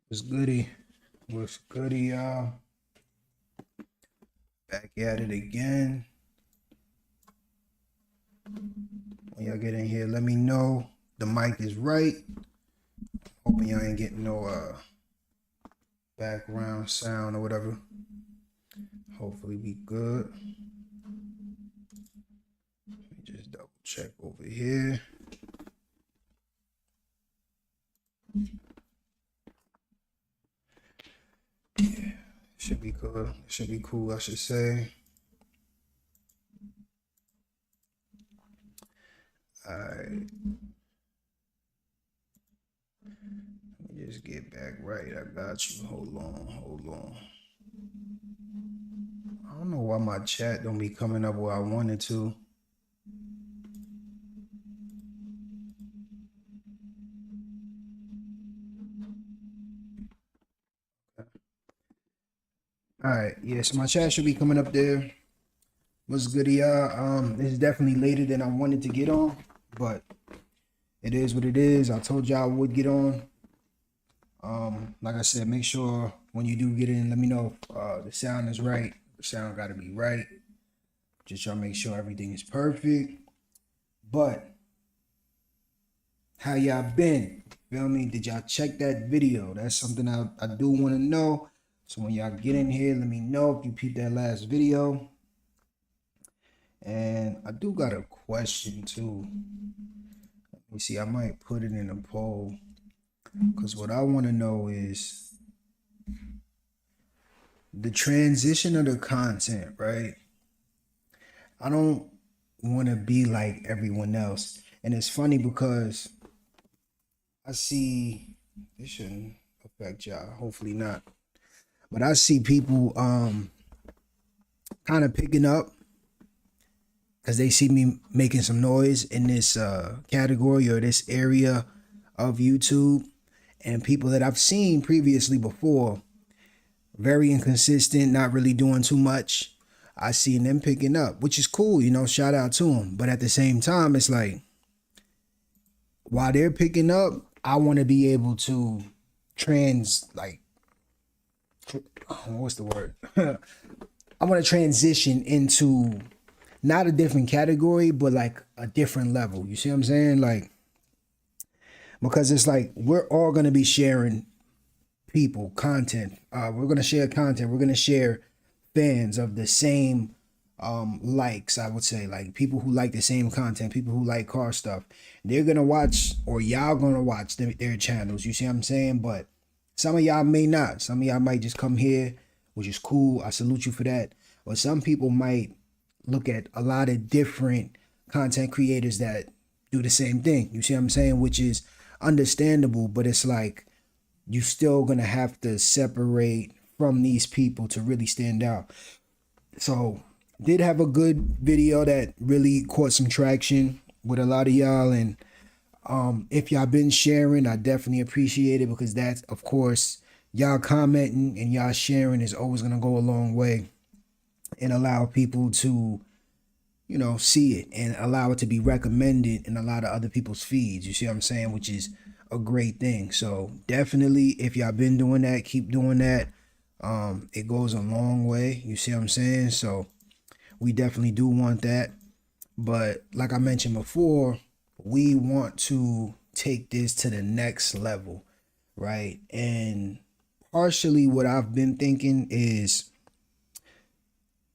What's goody? What's goody, y'all? Back at it again. When y'all get in here, let me know the mic is right. Hoping y'all ain't getting no background sound or whatever. Hopefully we good. Let me just double check over here. Yeah, should be good. Should be cool, I should say. Alright. Let me just get back right. I got you. Hold on. I don't know why my chat don't be coming up where I wanted to. All right, yeah, so my chat should be coming up there. What's good, y'all? This is definitely later than I wanted to get on, but it is what it is. I told y'all I would get on. Like I said, make sure when you do get in, let me know if the sound is right. The sound got to be right. Just try to make sure everything is perfect. But how y'all been? Feel me? Did y'all check that video? That's something I do want to know. So when y'all get in here, let me know if you peeped that last video. And I do got a question too. Let me see, I might put it in a poll. Because what I want to know is the transition of the content, right? I don't want to be like everyone else. And it's funny because I see, this shouldn't affect y'all, hopefully not. But I see people kind of picking up because they see me making some noise in this category or this area of YouTube. And people that I've seen previously before, very inconsistent, not really doing too much. I seen them picking up, which is cool, you know, shout out to them. But at the same time, it's like, while they're picking up, I want to be able to what's the word? I want to transition into not a different category, but like a different level. You see what I'm saying? Like, because it's like we're all going to be sharing content. We're going to share content. We're going to share fans of the same likes, I would say, like people who like the same content, people who like car stuff. They're going to watch, or y'all going to watch their channels. You see what I'm saying? But some of y'all may not. Some of y'all might just come here, which is cool. I salute you for that. But some people might look at a lot of different content creators that do the same thing. You see what I'm saying? Which is understandable, but it's like you still gonna have to separate from these people to really stand out. So did have a good video that really caught some traction with a lot of y'all, and if y'all been sharing, I definitely appreciate it, because that's, of course, y'all commenting and y'all sharing is always gonna go a long way and allow people to, you know, see it and allow it to be recommended in a lot of other people's feeds. You see what I'm saying? Which is a great thing. So definitely, if y'all been doing that, keep doing that. It goes a long way. You see what I'm saying? So we definitely do want that. But like I mentioned before, we want to take this to the next level, right? And partially what I've been thinking is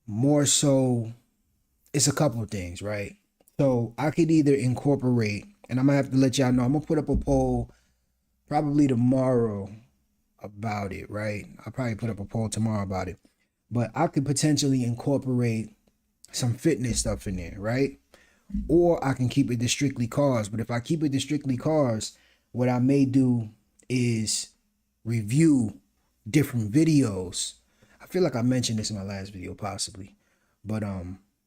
more so, it's a couple of things, right? So I could either incorporate, and I'm gonna have to let y'all know, I'm gonna put up a poll probably tomorrow about it, right? I'll probably put up a poll tomorrow about it. But I could potentially incorporate some fitness stuff in there, right? Or I can keep it to strictly cars. But if I keep it to strictly cars, what I may do is review different videos. I feel like I mentioned this in my last video, possibly. But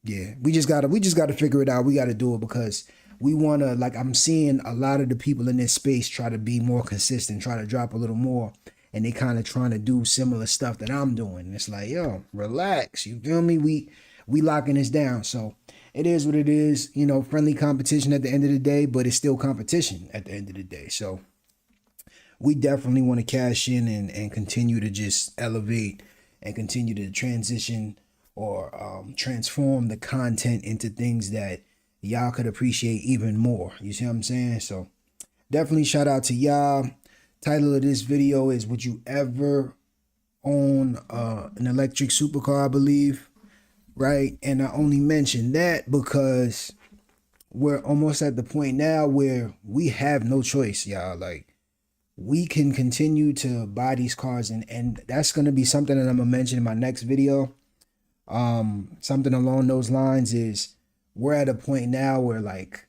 yeah, we just gotta figure it out. We gotta do it because we wanna, like, I'm seeing a lot of the people in this space try to be more consistent, try to drop a little more, and they kind of trying to do similar stuff that I'm doing. And it's like, yo, relax. You feel me? We locking this down. So it is what it is, you know, friendly competition at the end of the day, but it's still competition at the end of the day. So we definitely want to cash in and continue to just elevate and continue to transition or transform the content into things that y'all could appreciate even more. You see what I'm saying? So definitely shout out to y'all. Title of this video is Would You Ever Own an Electric Supercar, I believe, right? And I only mention that because we're almost at the point now where we have no choice, y'all. Like, we can continue to buy these cars, and that's going to be something that I'm going to mention in my next video. Something along those lines is we're at a point now where, like,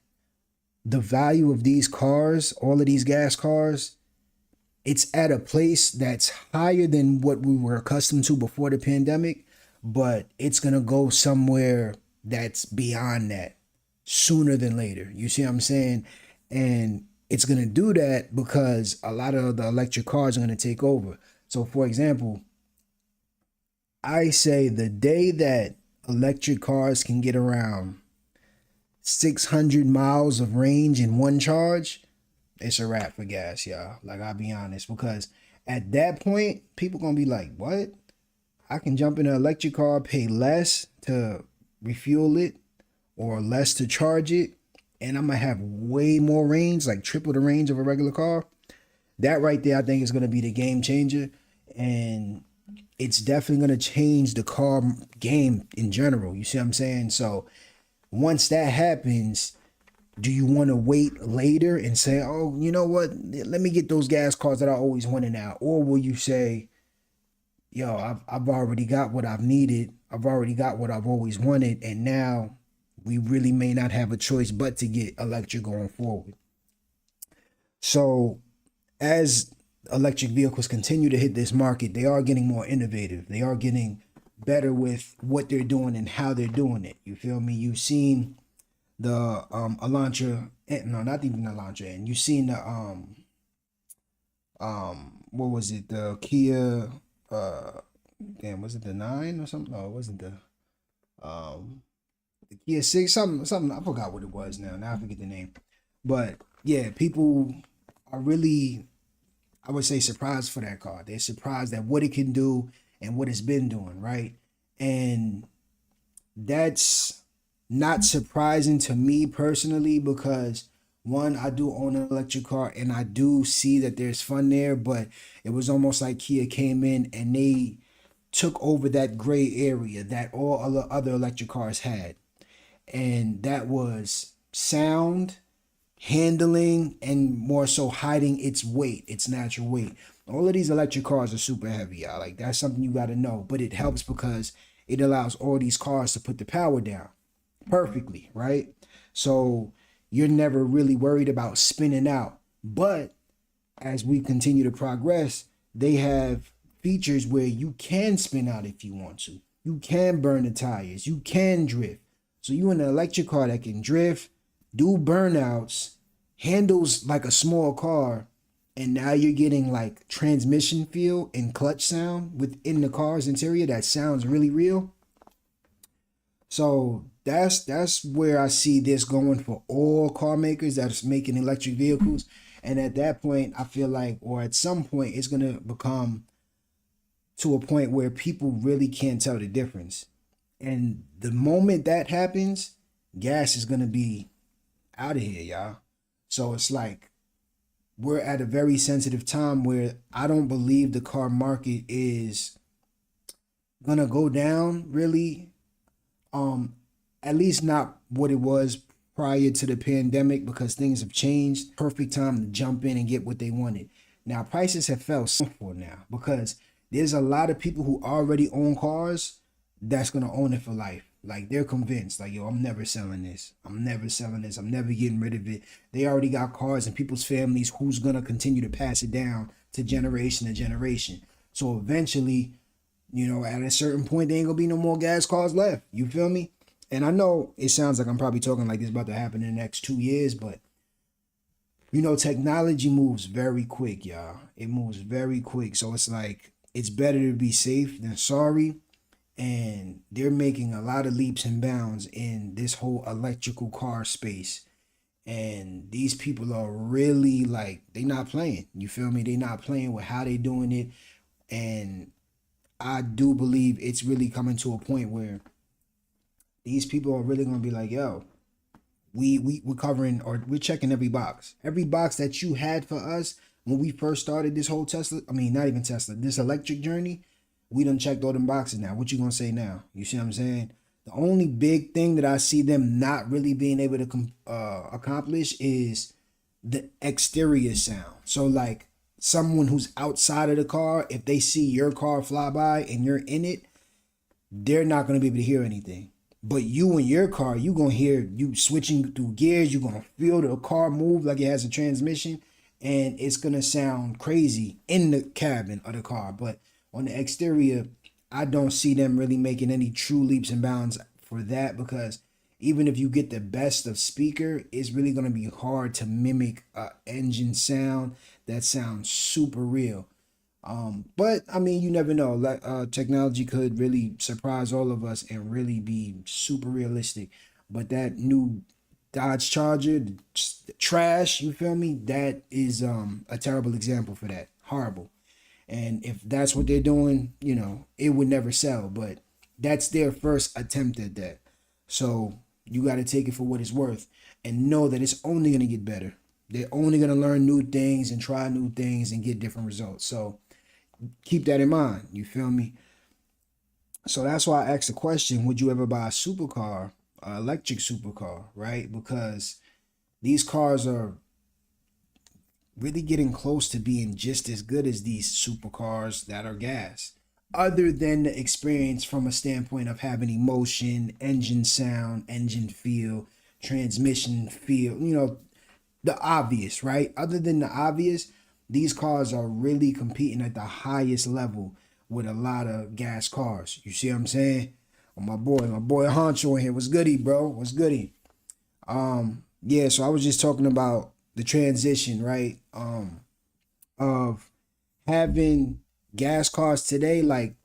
the value of these cars, all of these gas cars, it's at a place that's higher than what we were accustomed to before the pandemic, but it's going to go somewhere that's beyond that sooner than later. You see what I'm saying? And it's going to do that because a lot of the electric cars are going to take over. So, for example, I say the day that electric cars can get around 600 miles of range in one charge, it's a wrap for gas, y'all. Like, I'll be honest, because at that point, people going to be like, what? I can jump in an electric car, pay less to refuel it or less to charge it, and I'm going to have way more range, like triple the range of a regular car. That right there, I think, is going to be the game changer. And it's definitely going to change the car game in general. You see what I'm saying? So once that happens, do you want to wait later and say, oh, you know what? Let me get those gas cars that I always wanted now. Or will you say, yo, I've already got what I've needed. I've already got what I've always wanted. And now we really may not have a choice but to get electric going forward. So as electric vehicles continue to hit this market, they are getting more innovative. They are getting better with what they're doing and how they're doing it. You feel me? You've seen the Elantra, no, not even Elantra, and you've seen the what was it? The Kia, damn, was it the 9 or something? No, it wasn't the Kia 6, something. I forgot what it was now. Now I forget the name. But yeah, people are really, I would say, surprised for that car. They're surprised at what it can do and what it's been doing, right? And that's not surprising to me personally because, one, I do own an electric car and I do see that there's fun there, but it was almost like Kia came in and they took over that gray area that all other electric cars had. And that was sound, handling, and more so hiding its weight, its natural weight. All of these electric cars are super heavy, y'all. Like, that's something you got to know. But it helps because it allows all these cars to put the power down perfectly, right? So you're never really worried about spinning out. But as we continue to progress, they have features where you can spin out if you want to. You can burn the tires. You can drift. So you in an electric car that can drift, do burnouts, handles like a small car, and now you're getting like transmission feel and clutch sound within the car's interior that sounds really real. So that's where I see this going for all car makers that's making electric vehicles. And at that point, I feel like, or at some point, it's going to become to a point where people really can't tell the difference. And the moment that happens, gas is going to be out of here, y'all. So it's like we're at a very sensitive time where I don't believe the car market is going to go down, really. At least not what it was prior to the pandemic, because things have changed. Perfect time to jump in and get what they wanted. Now, prices have fell for now because there's a lot of people who already own cars that's going to own it for life. Like, they're convinced, like, yo, I'm never selling this. I'm never selling this. I'm never getting rid of it. They already got cars in people's families who's going to continue to pass it down to generation to generation. So eventually, you know, at a certain point, there ain't going to be no more gas cars left. You feel me? And I know it sounds like I'm probably talking like this about to happen in the next 2 years, but, you know, technology moves very quick, y'all. It moves very quick. So it's like, it's better to be safe than sorry. And they're making a lot of leaps and bounds in this whole electrical car space. And these people are really like, they not playing. You feel me? They not playing with how they doing it. And I do believe it's really coming to a point where these people are really gonna be like, yo, we're covering, or we're checking every box. Every box that you had for us when we first started this whole Tesla, I mean, not even Tesla, this electric journey, we done checked all them boxes now. What you gonna say now? You see what I'm saying? The only big thing that I see them not really being able to accomplish is the exterior sound. So like someone who's outside of the car, if they see your car fly by and you're in it, they're not going to be able to hear anything. But you in your car, you going to hear you switching through gears. You're going to feel the car move like it has a transmission. And it's going to sound crazy in the cabin of the car. But on the exterior, I don't see them really making any true leaps and bounds for that, because even if you get the best of speaker, it's really going to be hard to mimic a engine sound that sounds super real. But I mean, you never know. Like, technology could really surprise all of us and really be super realistic. But that new Dodge Charger, the trash, you feel me? That is a terrible example for that. Horrible. And if that's what they're doing, you know, it would never sell. But that's their first attempt at that. So you got to take it for what it's worth and know that it's only going to get better. They're only going to learn new things and try new things and get different results. So keep that in mind. You feel me? So that's why I asked the question, would you ever buy a supercar, an electric supercar, right? Because these cars are really getting close to being just as good as these supercars that are gas. Other than the experience from a standpoint of having emotion, engine sound, engine feel, transmission feel, you know, the obvious, right? Other than the obvious, these cars are really competing at the highest level with a lot of gas cars. You see what I'm saying? Oh, my boy Honcho in here. What's goody, bro? What's goody? Yeah, so I was just talking about the transition, right? Of having gas cars today, like,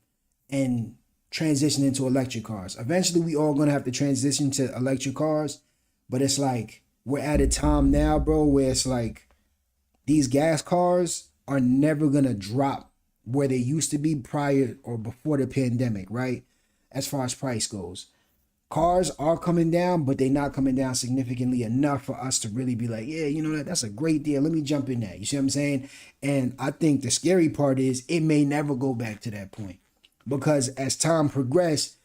and transitioning to electric cars. Eventually, we all gonna have to transition to electric cars, but it's like we're at a time now, bro, where it's like these gas cars are never gonna drop where they used to be prior or before the pandemic, right? As far as price goes. Cars are coming down, but they're not coming down significantly enough for us to really be like, yeah, you know, that's a great deal. Let me jump in that. You see what I'm saying? And I think the scary part is it may never go back to that point, because as time progresses,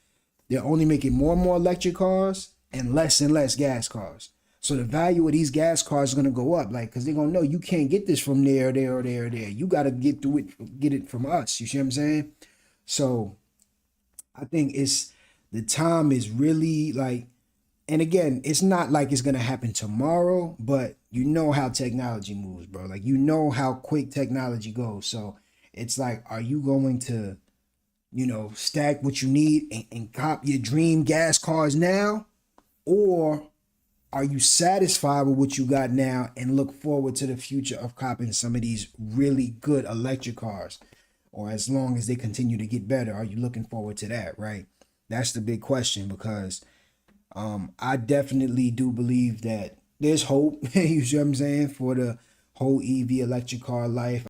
they're only making more and more electric cars and less gas cars. So the value of these gas cars is going to go up, like, because they're going to know you can't get this from there, there, or there, or there. You got to get it from us. You see what I'm saying? So I think the time is really like, and again, it's not like it's going to happen tomorrow, but you know how technology moves, bro. Like, you know how quick technology goes. So it's like, are you going to, you know, stack what you need and cop your dream gas cars now? Or are you satisfied with what you got now and look forward to the future of copping some of these really good electric cars? Or as long as they continue to get better, are you looking forward to that, right? That's the big question, because I definitely do believe that there's hope, you see what I'm saying, for the whole EV electric car life.